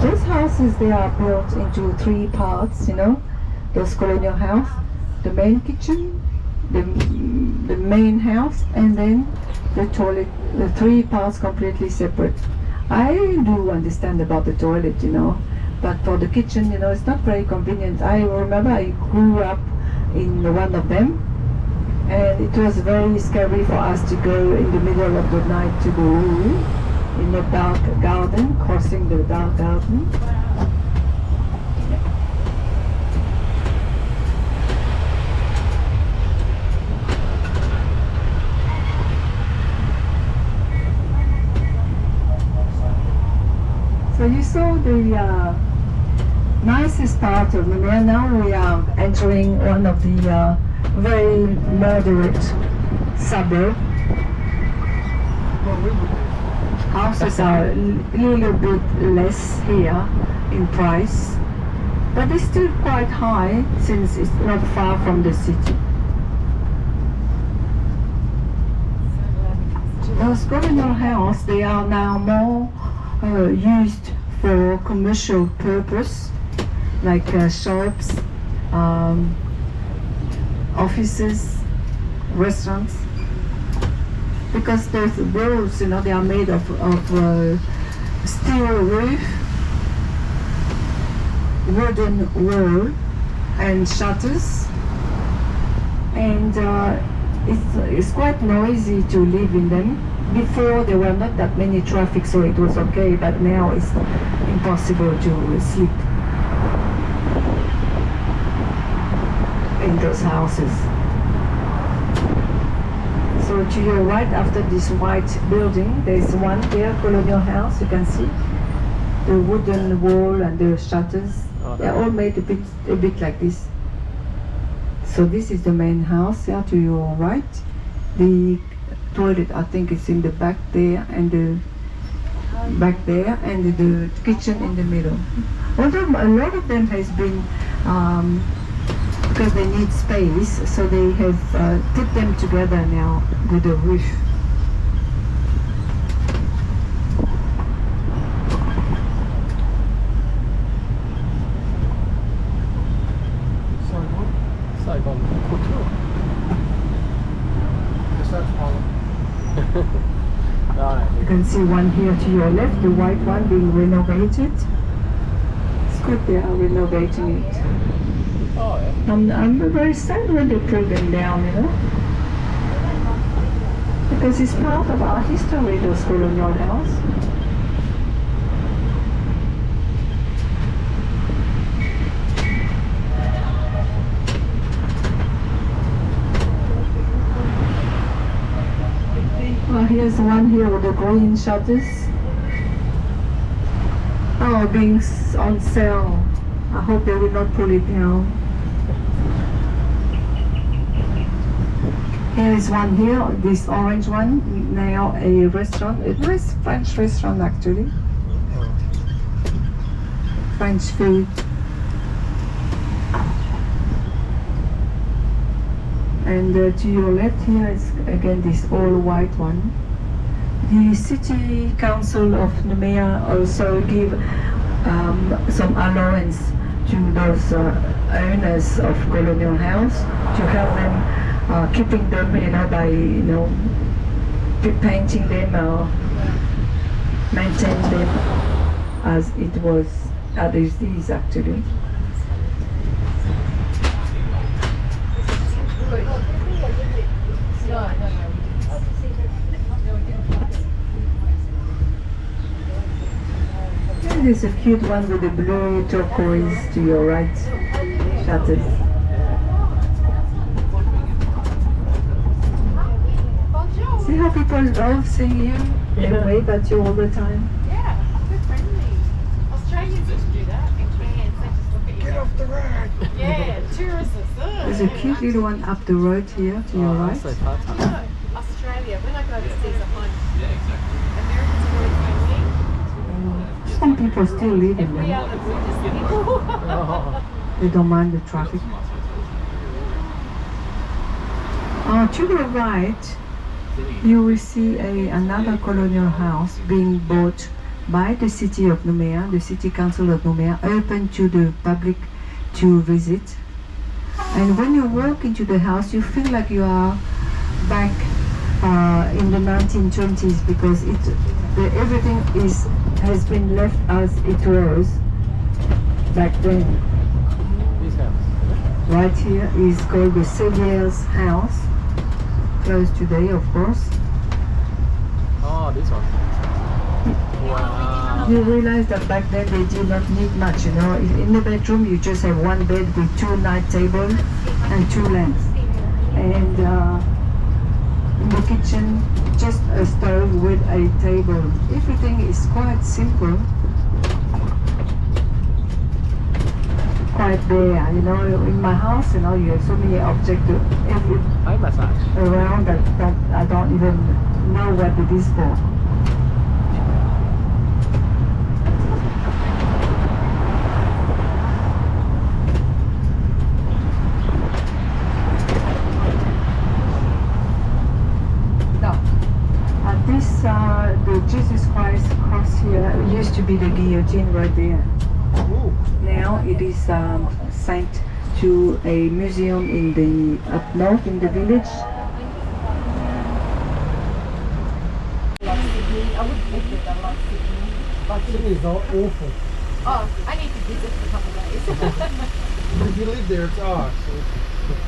Those houses, they are built into 3 parts, those colonial house, the main kitchen, the main house, and then the toilet, the 3 parts completely separate. I do understand about the toilet, but for the kitchen, it's not very convenient. I remember I grew up in one of them, and it was very scary for us to go in the middle of the night to the room in the dark garden, crossing the dark garden. So you saw the nicest part of Noumea. Now we are entering one of the very moderate suburbs. Houses are a little bit less here in price, but it's still quite high since it's not far from the city. Those colonial houses, they are now more used for commercial purpose, like shops, offices, restaurants. Because those walls, you know, they are made of steel roof, wooden wall, and shutters. And it's quite noisy to live in them. Before there were not that many traffic, so it was okay, but now it's impossible to sleep in those houses. So to your right, after this white building, there's one there, Colonial house, you can see. The wooden wall and the shutters, they're all made a bit like this. So this is the main house here to your right. The toilet, I think, is in the back there, and the kitchen in the middle. Although a lot of them has been because they need space, so they have put them together now with a roof. Saigon Couture. You can see one here to your left, the white one being renovated. It's good they are renovating it. Oh, yeah. I'm very sad when they pull them down, you know. Because it's part of our history, those colonial houses. Well, here's one here with the green shutters. Oh, being on sale. I hope they will not pull it down. Here is one here, this orange one, now a restaurant, a nice French restaurant actually. French food. And to your left here is again this all white one. The City Council of Noumea also give some allowance to those owners of colonial house to help them keeping them, you know, by, you know, painting them or maintain them as it was, as it is actually. And there's a cute one with the blue turquoise to your right shutters. See how people love seeing you? They wave at you all the time. Yeah, they're friendly. Australians just do that. And Cairns, they just look at you. Get off the road. Yeah, tourists. There's a cute little one up the road here to your right. No, Australia. When I go overseas, I find Americans are really friendly. Some people still live in We them. are the Buddhist people. They don't mind the traffic. To the right, you will see another colonial house being bought by the city of Noumea, the city council of Noumea, open to the public to visit. And when you walk into the house, you feel like you are back in the 1920s, because everything has been left as it was back then. This house. Right here is called the Saviour's house, closed today, of course. Oh, this one. Wow. You realize that back then they did not need much, you know. In the bedroom you just have one bed with 2 night tables and 2 lamps. And in the kitchen, just a stove with a table. Everything is quite simple. Quite there, you know. In my house, you know, you have so many objects Eye massage. around that I don't even know what it is for. The Jesus Christ cross here used to be the guillotine right there. Ooh. Now it is Saint to a museum in the up north in the village. Like Sydney. I wouldn't live there, but I like Sydney. Like Sydney's awful. Oh, I need to visit for a couple of days. If you live there, it's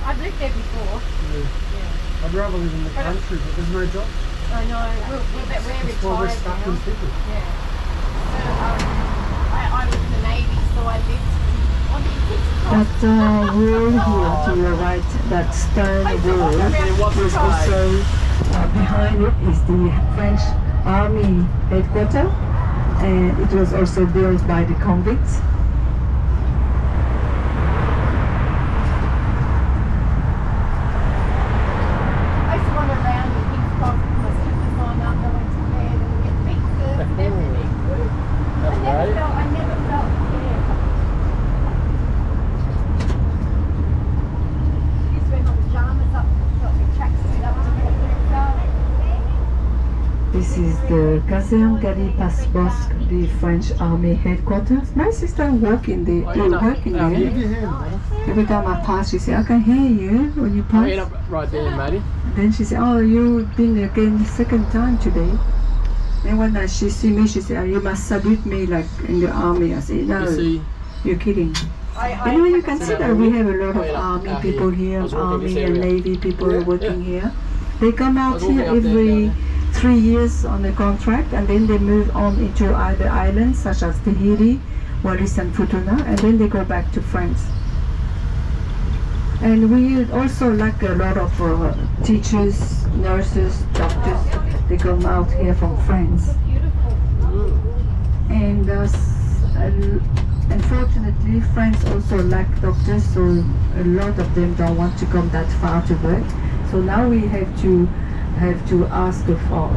I've lived there before. Yeah. I'd rather live in the country, but there's no jobs. I know. We're That's why retired we're stuck now. in Sydney. Yeah. So, I was in the Navy, so I lived on the That wall here to your right, that stone wall, is also behind it is the French Army headquarters, and it was also built by the convicts. I used to wander around with King's Cross with my slippers on after I went to bed and get pizzas and everything. I never felt scared. I used to wear my pajamas up, got my tracksuit up to get This is the Caserne Galipas Bosque, the French Army headquarters. My sister working there, working there. Give your hand, brother. Every time I pass, she said, I can hear you when you I end pass. up right there, Maddie. Then she said, oh, you've been again the second time today. Then when she see me, she said, oh, you must salute me like in the army. I said, no, You see, you're kidding. Anyway, you can see that we have a lot of army people here, army and navy people working here. They come out here every 3 years on a contract, and then they move on into other islands such as Tahiti, Wallis and Futuna, and then they go back to France. And we also like a lot of teachers, nurses, doctors. They come out here from France. And unfortunately, France also lack doctors, so a lot of them don't want to come that far to work. So now we have to ask for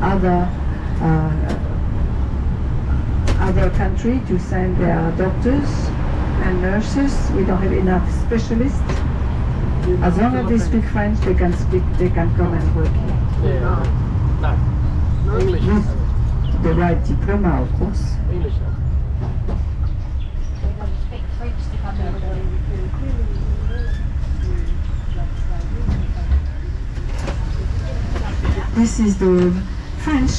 other country to send their doctors and nurses. We don't have enough specialists. As long as they speak French, they can come and work here. yeah. No. English. With the right diploma, of course. English. speak French to come over. This is the French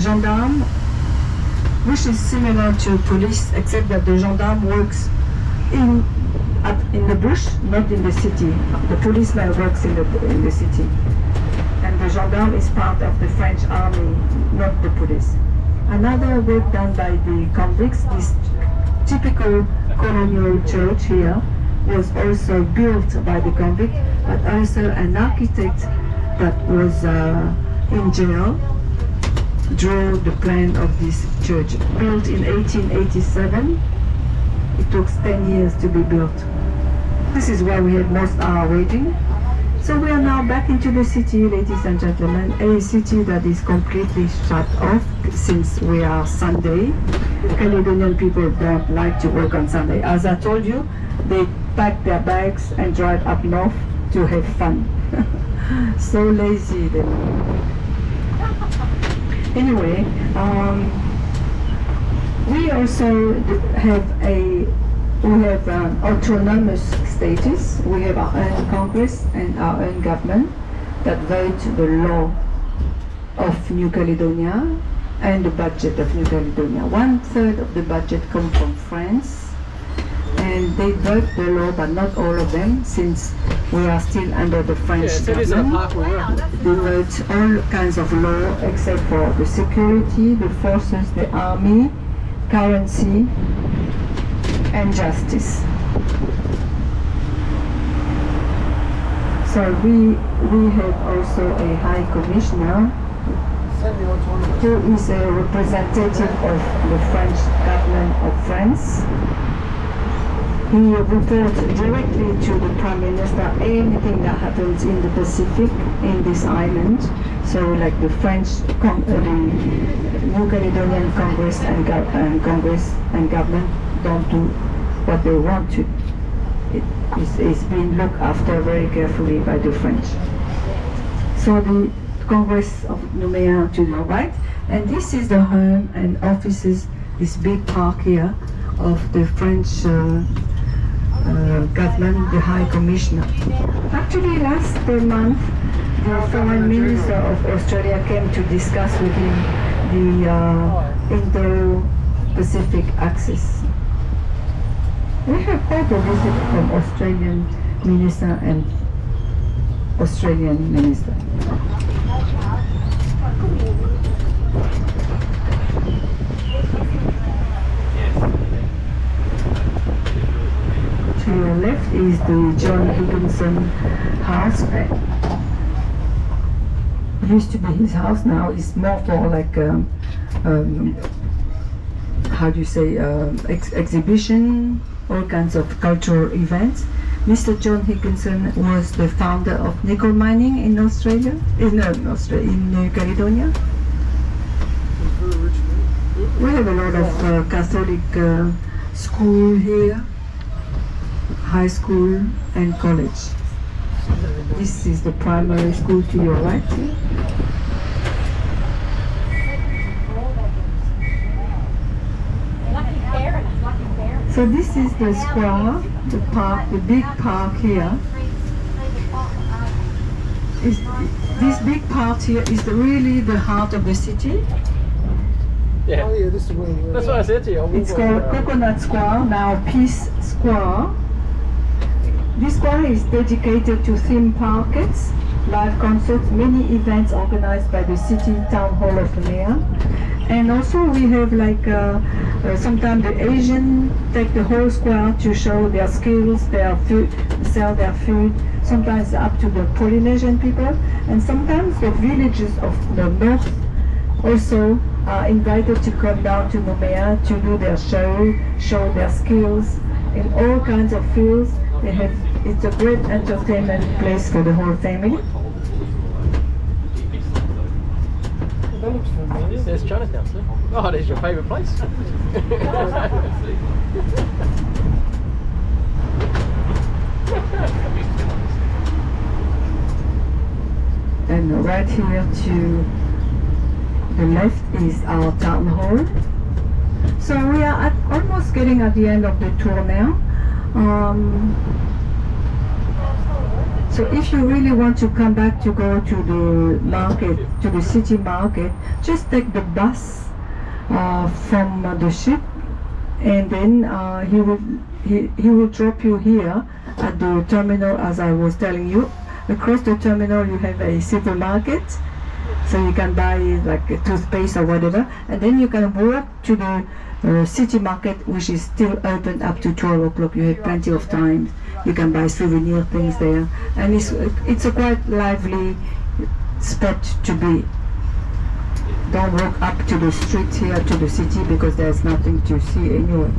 gendarme, which is similar to police, except that the gendarme works in the bush, not in the city. The policeman works in the city. And the gendarme is part of the French army, not the police. Another work done by the convicts, this typical colonial church here, was also built by the convict, but also an architect that was in jail drew the plan of this church. Built in 1887, it took 10 years to be built. This is where we had most of our wedding. So we are now back into the city, ladies and gentlemen, a city that is completely shut off since we are Sunday. Caledonian people don't like to work on Sunday. As I told you, they pack their bags and drive up north to have fun. So lazy then. Anyway, we also have an autonomous status. We have our own Congress and our own government that vote the law of New Caledonia and the budget of New Caledonia. 1/3 of the budget comes from France, and they vote the law, but not all of them, since we are still under the French Yeah, so it is a government. park we work. They vote all kinds of law except for the security, the forces, the army, currency, and justice. So we have also a high commissioner Semi-autonomous. who is a representative of the French government of France. He reports directly to the Prime Minister anything that happens in the Pacific, in this island. So like the the New Caledonian Congress and government don't do what they want to. It's being looked after very carefully by the French. So the Congress of Noumea to the right, and this is the home and offices, this big park here of the French government, the High Commissioner. Actually, last month, the Foreign Minister of Australia came to discuss with him the Indo-Pacific Axis. We have quite a visit from Australian Minister and Australian Minister. To your left is the John Higginson house. It used to be his house, now it's more for like how do you say, exhibition, all kinds of cultural events. Mr. John Higginson was the founder of nickel mining in Australia, in New Caledonia. We have a lot of Catholic school here, high school and college. This is the primary school to your right. So this is the square, the park, the big park here. This big part here is really the heart of the city. Yeah. Oh yeah, this is where we're That's what I said to you. It's called Coconut Square, now Peace Square. This square is dedicated to theme parks, live concerts, many events organized by the city town hall of Noumea. And also we have like sometimes the Asian take the whole square to show their skills, their food, sell their food. Sometimes up to the Polynesian people, and sometimes the villages of the north also are invited to come down to Noumea to do their show their skills in all kinds of fields. They have, it's a great entertainment place for the whole family. That looks familiar. There's Chinatown, sir. Oh, there's your favourite place. And right here to the left is our town hall. So we are almost getting at the end of the tour now. So if you really want to come back to go to the market, to the city market, just take the bus from the ship, and then he will drop you here at the terminal, as I was telling you. Across the terminal you have a supermarket, so you can buy like a toothpaste or whatever, and then you can walk to the city market, which is still open up to 12 o'clock. You have plenty of time. You can buy souvenir things there, and it's a quite lively spot to be. Don't walk up to the street here to the city because there's nothing to see anyway.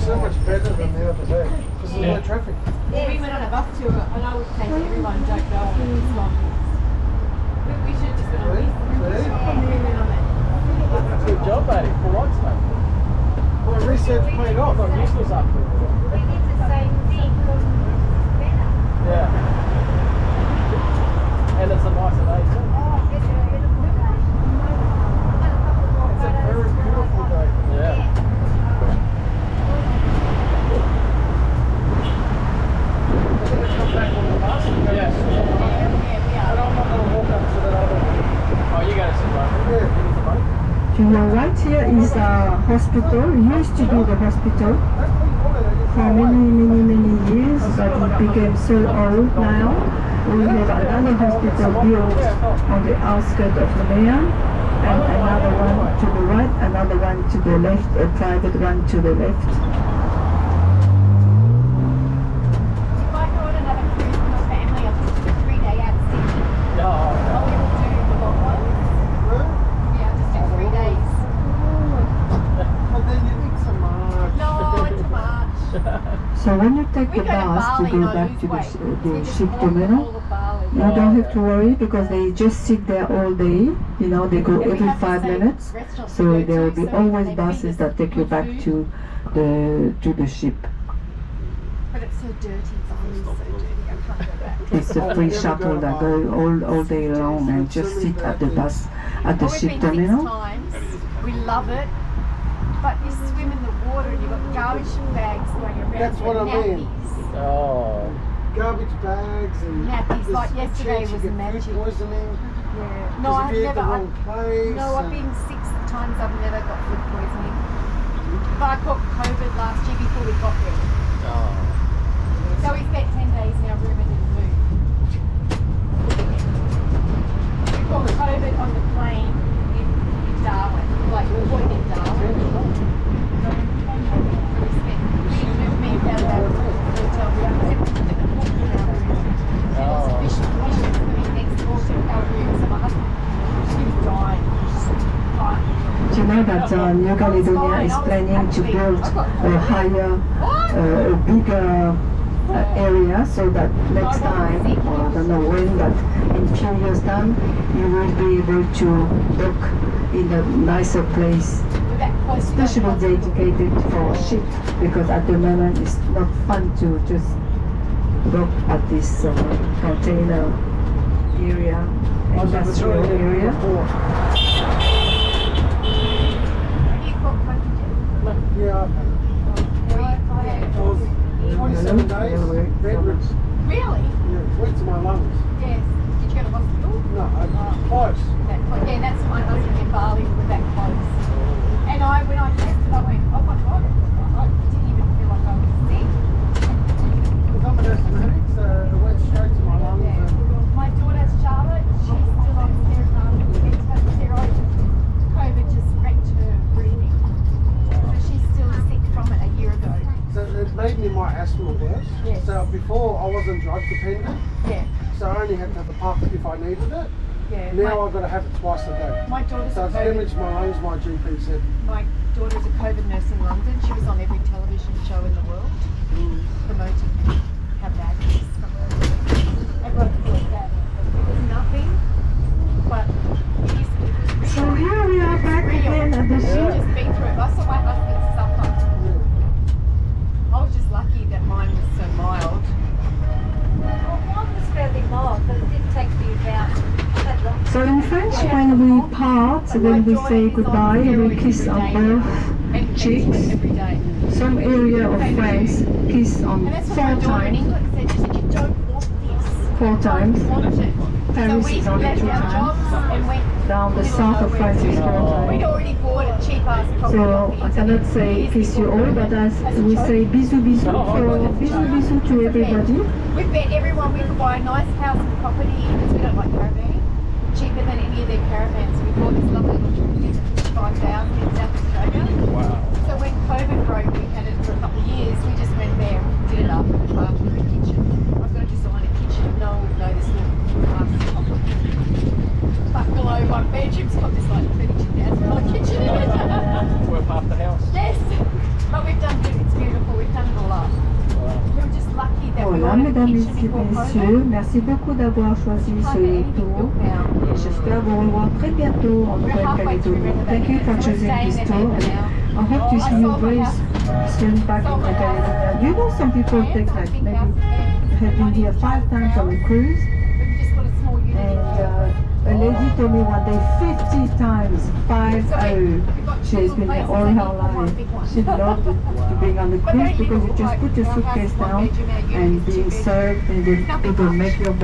So much better than the other day because there's no traffic. We went on a bus tour and I would say to everyone, don't go on this one. We should have just been on this. We went on that. Good job, buddy, for once, mate. Well, research paid off. Not useless after all. We did the same thing. Better. Yeah. And it's a nicer day, too. Oh, it's a beautiful day. It's a very beautiful day. Yeah. Yes. And I'm not going to walk up to that other one. Oh, you gotta sit right there. Yeah. To your right here is a hospital. We used to do the hospital for many years, but it became so old now. We have another hospital built on the outskirts of Noumea, and another one to the right, another one to the left, a private one to the left. If I go on another cruise with my family, I'll just do a 3-day out of Sydney. Oh, I'll never do the long ones. Yeah, I'll just do 3 days. But then you need some No, it's too much. So when you take We the go to bus to Bali go and I back lose to weight. the ship terminal, you don't have to worry because they just sit there all day. You know, they go every 5 minutes. So there will be always buses that take you back to the ship. But it's so dirty. Bali's so dirty. I can't go back. It's a free shuttle that go all day long and just sit at the bus at the We've ship been 6 terminal. times. We love it. But you swim in the water and you've got garbage bags going around. That's what I mean. Nappies. Oh. Garbage bags and Nappies, there's like a yesterday chance you was get magic. food poisoning. Yeah. No, Because I've if you eat never. the wrong place. No, I've been 6 times. I've never got food poisoning. But I caught COVID last year before we got there. Oh. So we spent 10 days in our room and didn't move. We caught COVID on the plane in Darwin, like we were in Darwin. So we spent, we moved out of our hotel room, everything in the book in our room. There was a fish swimming next door to our room, so my husband, she was dying. Do you know that New Caledonia is planning to build a higher, a bigger area so that next time, or I don't know when, but in a few years' time, you will be able to dock in a nicer place, especially dedicated for ships, because at the moment it's not fun to just dock at this container area, industrial area. Yeah, I was 27 days, bedridden. Really? Yeah, went to my lungs. Yes. Did you go to hospital? No, close. Yeah, that's my husband in Bali with that close. And when I tested, I went, oh my God, I didn't even feel like I was sick. Because I'm an asthmatic, so it went straight to my lungs. Yeah. And My daughter Charlotte, she's still on steroids. COVID just wrecked her breathing. So she's still sick from it a year ago. so it made me my asthma worse. Yes. So before I wasn't drug dependent, Yeah, so I only had to have the puff if I needed it. yeah. Now I've got to have it twice a day. My daughter's So a it's COVID. damaged my lungs, my GP said. My daughter's a COVID nurse in London. She was on every television show in the world promoting how bad it is. Everyone thought that it was nothing, but it is. So here we are back again at the She's ship. just been through it. I saw my husband suffer. I was just lucky that mine was so mild. Well, mine was fairly mild, but it did take me about that long. So in French, when we part, when we say goodbye, we kiss on both cheeks. Every day. Some area of France kiss on And that's what my 4 daughter in times. England said. She said, you don't want this. 4 times. You want it. Paris so we is only left 2 our times. jobs and went Down the south of France is 4 We'd times. already bought a cheap ass coffee. So I cannot say kiss you all, but as we say bisous bisous. So bisous bisous to everybody. We bet everyone we could buy a nice house and property because we don't like caravanning. Cheaper than any of their caravans. We bought this lovely little community for 5,000 in South Australia. Wow. So when COVID broke, we had it for a couple of years. We just went there, did it up, the bathroom and kitchen. I've got to design a kitchen. No one would know this little glass top. But below my bedroom's got this like $32,000 kitchen in it. Worth half the house. Yes, but we've done it. It's beautiful. We've done it all up. We were just lucky that we Voilà, wanted a mesdames kitchen et before messieurs, COVID. merci beaucoup d'avoir choisi Can't ce get anything tour. built now. Et j'espère vous revoir très bientôt en We're halfway through Nouvelle-Calédonie. Thank you renovating for it, so we're choosing staying this there tour. for And now. I hope to I see you sold my very house. soon back in Sold my New house. Caledonia. You know, some people Yeah, take it's a like big maybe house, yeah. have been here 5 times on a cruise. We've just got a small unit. And a lady told me one day 50 times, 5 So we've got She has two been there places. all I need her one life. big one. She loved to being on the But cruise very because you little, just like, put your our house suitcase is one down bedroom, our unit and is two being bedrooms. served and then Nothing people much. make your bed.